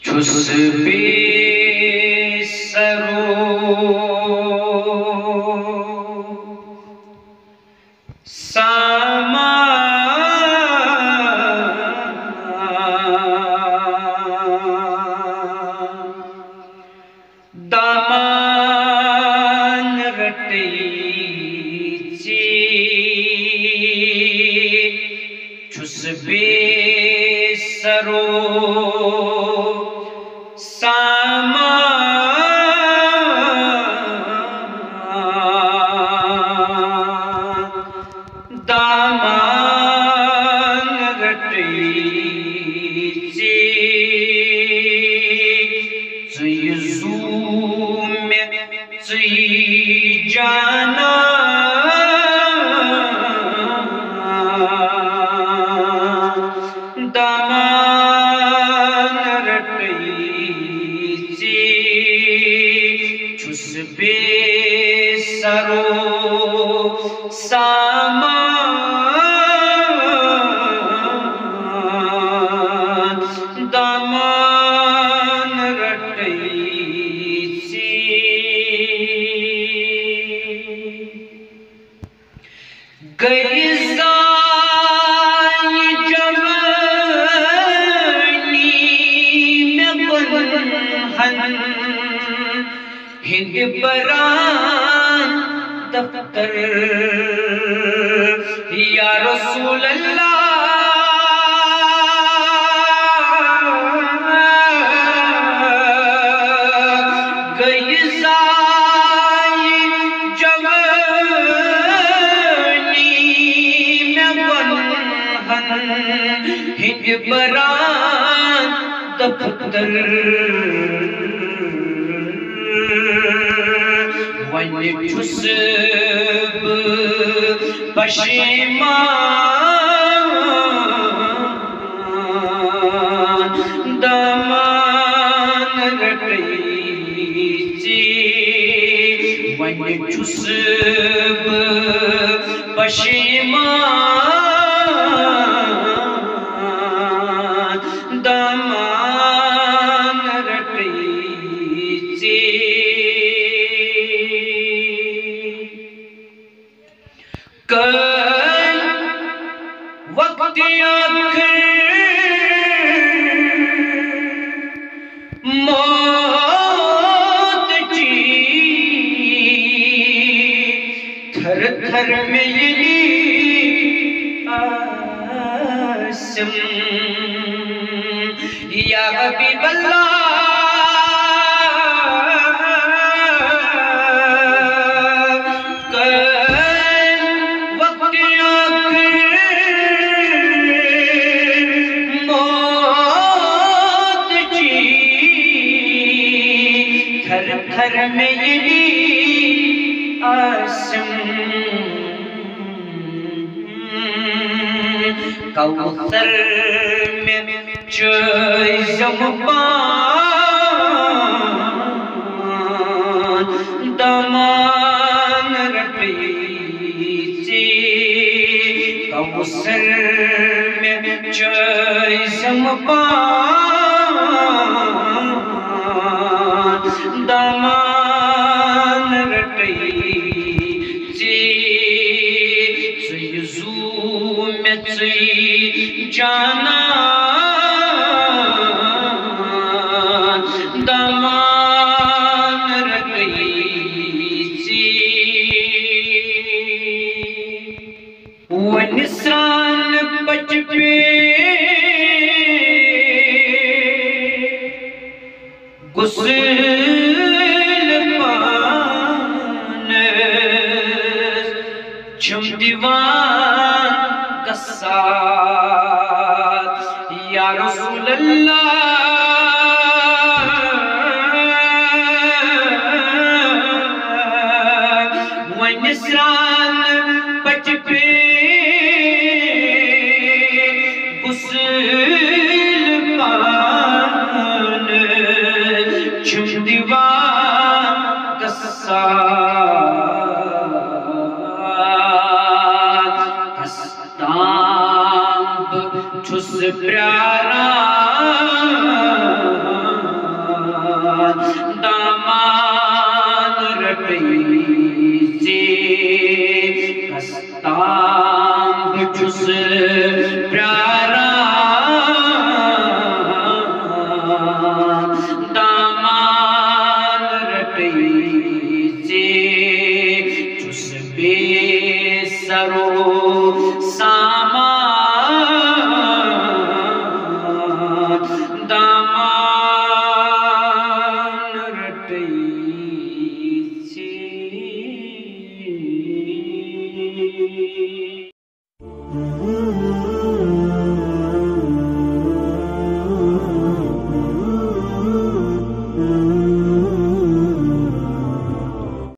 छुस बेसरो सामा दामान रटैछि छुस बेसरो दामान रटैछि चुई ज़ूमे चुई जाना दामान रटैछि छुस बेसरो सामान दामान रटैछि गई ज़ाई जवानी में बंधन हिंद बरान दफ्तर या रसूल अल्लाह गई ज़ाई जवानी में बंधन हिंद बरान दफ्तर वन छुस पशेमान दामान रटैछि वन छुस पशेमान दामान रटैछि कल वक्त आखिर मौत जी थर थर में यही आसम या हबीब अल्लाह थर में यही आसम कौसर में जमपान दामान रटैछि कौसर में जमपान दामान रटैछि चुई ज़ूमे चुई जाना दामान रटैछि व निस्रान बच पे गुस्ल पान छुम दीवान कसाद या रसूल अल्लाह व निस्रान बच पे गुस्ल पान छुम दीवान कसाद छुस प्यारा दामान रटई से कस्ताम छुस प्यारा दामान रटई से छुस बेसरो